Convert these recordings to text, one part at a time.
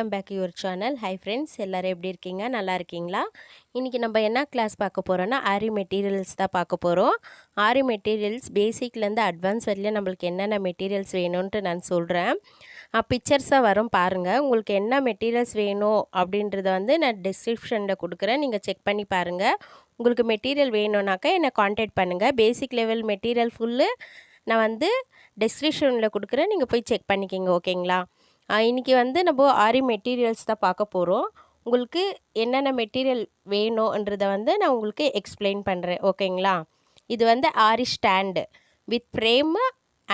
Welcome back your channel. Hi friends, எல்லோரும் எப்படி இருக்கீங்க? நல்லா இருக்கீங்களா? இன்றைக்கி நம்ம என்ன கிளாஸ் பார்க்க போகிறோன்னா ஆரி மெட்டீரியல்ஸ் தான் பார்க்க போகிறோம். ஆரி மெட்டீரியல்ஸ் பேசிக்லேருந்து அட்வான்ஸ் வரையிலும் நம்மளுக்கு என்னென்ன மெட்டீரியல்ஸ் வேணும்ன்ட்டு நான் சொல்கிறேன். பிக்சர்ஸாக வரும் பாருங்கள். உங்களுக்கு என்ன மெட்டீரியல்ஸ் வேணும் அப்படின்றத வந்து நான் டிஸ்கிரிப்ஷனில் கொடுக்குறேன், நீங்கள் செக் பண்ணி பாருங்கள். உங்களுக்கு மெட்டீரியல் வேணும்னாக்கா என்னை காண்டாக்ட் பண்ணுங்கள். பேசிக் லெவல் மெட்டீரியல் ஃபுல்லு நான் வந்து டிஸ்கிரிப்ஷனில் கொடுக்குறேன், நீங்கள் போய் செக் பண்ணிக்கிங்க. ஓகேங்களா? இன்றைக்கி வந்து நம்ம ஆரி மெட்டீரியல்ஸ் தான் பார்க்க போகிறோம். உங்களுக்கு என்னென்ன மெட்டீரியல் வேணுன்றதை வந்து நான் உங்களுக்கு எக்ஸ்பிளைன் பண்ணுறேன். ஓகேங்களா? இது வந்து aari stand with frame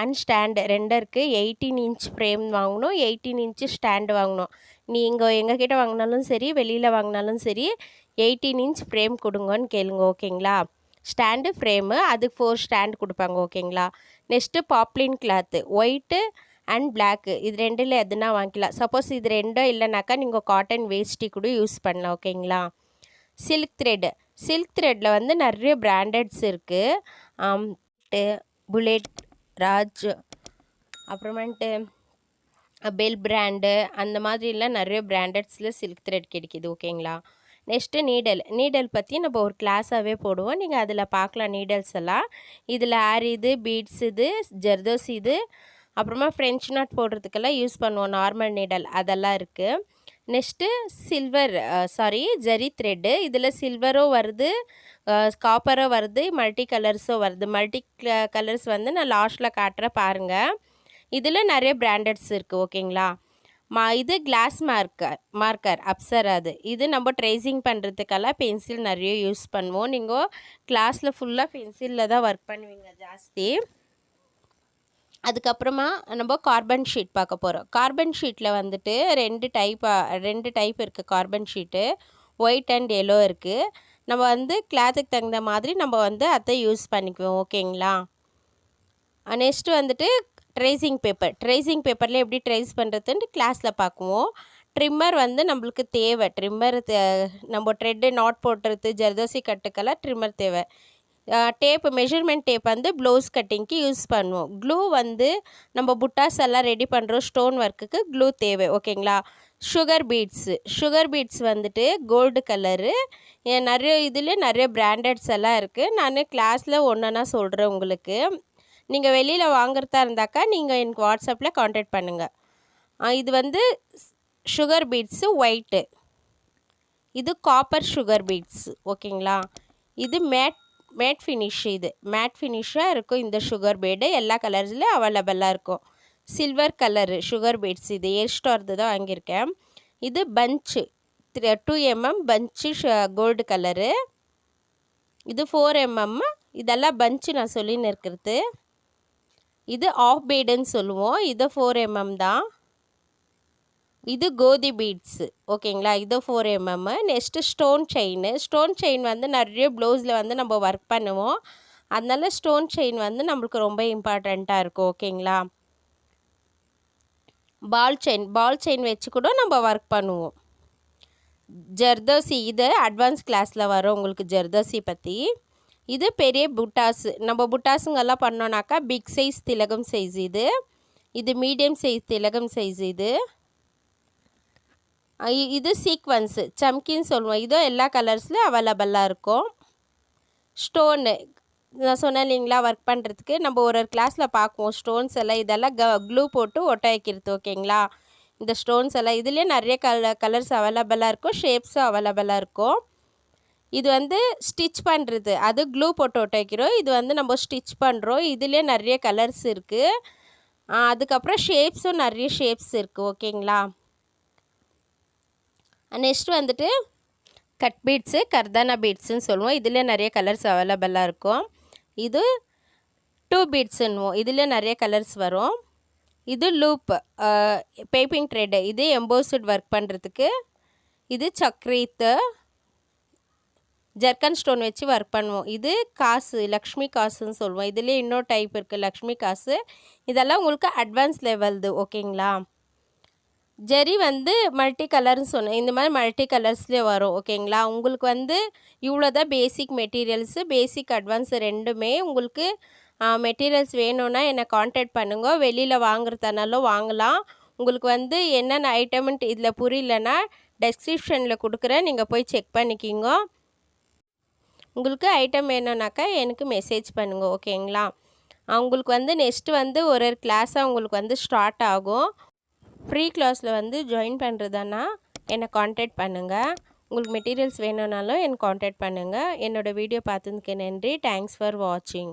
and stand ரெண்டும் இருக்குது. 18 இன்ச் ஃப்ரேம் வாங்கணும், 18 இன்ச்சு ஸ்டாண்டு வாங்கணும். நீங்கள் எங்ககிட்ட வாங்கினாலும் சரி, வெளியில் வாங்கினாலும் சரி, 18 இன்ச் ஃப்ரேம் கொடுங்கன்னு கேளுங்க. ஓகேங்களா? ஸ்டாண்டு ஃப்ரேமு அதுக்கு 4 ஸ்டாண்டு கொடுப்பாங்க. ஓகேங்களா? Next poplin cloth white and block, இது ரெண்டில் எதுனா வாங்கிக்கலாம். சப்போஸ் இது ரெண்டும் இல்லைனாக்கா நீங்கள் காட்டன் வேஸ்ட்டி கூட யூஸ் பண்ணலாம். ஓகேங்களா? சில்க் த்ரெட்டில் வந்து நிறைய பிராண்டட்ஸ் இருக்குது. புல்லெட், ராஜ், அப்புறமேட்டு பெல் பிராண்டு, அந்த மாதிரிலாம் நிறைய பிராண்டட்ஸில் சில்க் த்ரெட் கிடைக்கிது. ஓகேங்களா? நெக்ஸ்ட்டு நீடல் பற்றி நம்ம ஒரு கிளாஸாகவே போடுவோம், நீங்கள் அதில் பார்க்கலாம் நீடல்ஸ் எல்லாம். இதில் ஆரி இது, பீட்ஸ் இது, ஜர்தோசி இது, அப்புறமா ஃப்ரெஞ்ச் நாட் போடுறதுக்கெல்லாம் யூஸ் பண்ணுவோம் நார்மல் நீடல், அதெல்லாம் இருக்குது. Next zari thread. இதில் சில்வரும் வருது, காப்பரும் வருது, மல்டி கலர்ஸும் வருது. மல்டி கலர்ஸ் வந்து நான் லாஸ்ட்டில் காட்டுறேன் பாருங்கள். இதில் நிறைய பிராண்டட்ஸ் இருக்குது. ஓகேங்களா? இது கிளாஸ் மார்க்கர் அப்சர். இது நம்ம ட்ரேசிங் பண்ணுறதுக்கெல்லாம் பென்சில் நிறைய யூஸ் பண்ணுவோம். நீங்கள் கிளாஸில் ஃபுல்லாக பென்சிலில் தான் ஒர்க் பண்ணுவீங்க ஜாஸ்தி. அதுக்கப்புறமா நம்ம கார்பன் ஷீட் பார்க்க போகிறோம். கார்பன் ஷீட்டில் வந்துட்டு ரெண்டு டைப் இருக்குது. Carbon sheet white and yellow இருக்குது. நம்ம வந்து கிளாத்துக்கு தகுந்த மாதிரி நம்ம வந்து அதை யூஸ் பண்ணிக்குவோம். ஓகேங்களா? நெக்ஸ்ட்டு வந்துட்டு ட்ரேசிங் பேப்பரில் எப்படி ட்ரேஸ் பண்ணுறதுன்ட்டு கிளாஸில் பார்க்குவோம். ட்ரிம்மர் வந்து நம்மளுக்கு தேவை. நம்ம த்ரெட்டு நாட் போட்டுறது, ஜர்தோசி கட்டுக்கெல்லாம் ட்ரிம்மர் தேவை. மெஷர்மெண்ட் டேப் வந்து ப்ளவுஸ் கட்டிங்க்கு யூஸ் பண்ணுவோம். க்ளூ வந்து நம்ம புட்டாஸ் எல்லாம் ரெடி பண்ணுறோம், ஸ்டோன் ஒர்க்குக்கு க்ளூ தேவை. ஓகேங்களா? சுகர் பீட்ஸ் வந்துட்டு கோல்டு கலரு. நிறைய பிராண்டட்ஸ் எல்லாம் இருக்குது. நான் கிளாஸில் ஒன்றா சொல்கிறேன் உங்களுக்கு. நீங்கள் வெளியில் வாங்குறதா இருந்தாக்கா நீங்கள் எனக்கு வாட்ஸ்அப்பில் காண்டாக்ட் பண்ணுங்கள். இது வந்து சுகர் பீட்ஸு ஒயிட்டு, இது காப்பர் சுகர் பீட்ஸு. ஓகேங்களா? இது மேட் ஃபினிஷாக இருக்கும். இந்த சுகர் பீடு எல்லா கலர்ஸில் அவைலபிளாக இருக்கும். சில்வர் கலரு சுகர் பீட்ஸ், இது ஏர்ஸ்டார்து தான் வாங்கியிருக்கேன். இது பஞ்சு 2 mm பஞ்சு கோல்டு கலரு. இது 4 mm. இதெல்லாம் பஞ்சு நான் சொல்லின்னு இருக்கிறது. இது ஆஃப் பீடுன்னு சொல்லுவோம். இது 4 mm தான். இது கோதி பீட்ஸு. ஓகேங்களா? இது 4 mm. நெக்ஸ்ட்டு ஸ்டோன் செயின் வந்து நிறைய ப்ளவுஸில் வந்து நம்ம ஒர்க் பண்ணுவோம். அதனால ஸ்டோன் செயின் வந்து நம்மளுக்கு ரொம்ப இம்பார்ட்டண்ட்டாக இருக்கும். ஓகேங்களா? பால் செயின் வச்சு கூட நம்ம ஒர்க் பண்ணுவோம். ஜர்தோசி, இது அட்வான்ஸ் கிளாஸில் வரும் உங்களுக்கு ஜர்தோசி பற்றி. இது பெரிய புட்டாஸு. நம்ம புட்டாஸுங்கெல்லாம் பண்ணோன்னாக்கா பிக் சைஸ் திலகம் சைஸ். இது மீடியம் சைஸ் திலகம் சைஸ். இது சீக்வன்ஸு சம்கின்னு சொல்லுவோம். இதுவும் எல்லா கலர்ஸ்லையும் அவைலபிளாக இருக்கும். ஸ்டோனு நான் சொன்னேன் இல்லைங்களா, ஒர்க் பண்ணுறதுக்கு நம்ம ஒரு கிளாஸில் பார்க்குவோம். ஸ்டோன்ஸ் எல்லாம் இதெல்லாம் க்ளூ போட்டு ஒட்ட வைக்கிறது. ஓகேங்களா? இந்த ஸ்டோன்ஸ் எல்லாம் இதுலேயே நிறைய கலர்ஸ் அவைலபிளாக இருக்கும், ஷேப்ஸும் அவைலபிளாக இருக்கும். இது வந்து ஸ்டிச் பண்ணுறது, அது க்ளூ போட்டு ஒட்ட வைக்கிறோம். இது வந்து நம்ம ஸ்டிச் பண்ணுறோம். இதுலேயே நிறைய கலர்ஸ் இருக்குது. அதுக்கப்புறம் ஷேப்ஸும் நிறைய ஷேப்ஸ் இருக்குது. ஓகேங்களா? நெக்ஸ்ட் வந்துட்டு கட் பீட்ஸு, கர்தானா பீட்ஸுன்னு சொல்லுவோம். இதில் நிறைய கலர்ஸ் அவைலபிளாக இருக்கும். இது 2 பீட்ஸுன்னுவோம். இதில் நிறைய கலர்ஸ் வரும். இது லூப் பைப்பிங் த்ரெட்டு, இது எம்போஸ்ட் ஒர்க் பண்ணுறதுக்கு. இது சக்ரீத்து, ஜர்க்கன் ஸ்டோன் வச்சு ஒர்க் பண்ணுவோம். இது காசு, லக்ஷ்மி காசுன்னு சொல்லுவோம். இதுலேயே இன்னொரு டைப் இருக்குது, லக்ஷ்மி காசு. இதெல்லாம் உங்களுக்கு அட்வான்ஸ் லெவல்து. ஓகேங்களா? ஜரி வந்து மல்டி கலர்னு சொன்னேன். இந்த மாதிரி மல்டி கலர்ஸ்லேயே வரும். ஓகேங்களா? உங்களுக்கு வந்து இவ்வளோ தான் பேசிக் மெட்டீரியல்ஸு. பேசிக் அட்வான்ஸ் ரெண்டுமே. உங்களுக்கு மெட்டீரியல்ஸ் வேணும்னா என்னை காண்டாக்ட் பண்ணுங்க. வெளியில் வாங்குறதுனாலும் வாங்கலாம். உங்களுக்கு வந்து என்னென்ன ஐட்டம்ன்ட்டு இதில் புரியலன்னா டெஸ்கிரிப்ஷனில் கொடுக்குறேன், நீங்கள் போய் செக் பண்ணிக்கிங்க. உங்களுக்கு ஐட்டம் வேணும்னாக்கா எனக்கு மெசேஜ் பண்ணுங்கள், ஓகேங்களா? உங்களுக்கு வந்து நெக்ஸ்ட்டு வந்து ஒரு கிளாஸாக உங்களுக்கு வந்து ஸ்டார்ட் ஆகும். ஃப்ரீ கிளாஸில் வந்து ஜாயின் பண்ணுறதுனா என்னை காண்டாக்ட் பண்ணுங்கள். உங்களுக்கு மெட்டீரியல்ஸ் வேணும்னாலும் என்னை காண்டாக்ட் பண்ணுங்கள். என்னோடய வீடியோ பார்த்ததுக்கு நன்றி. தேங்க்ஸ் ஃபார் வாட்சிங்.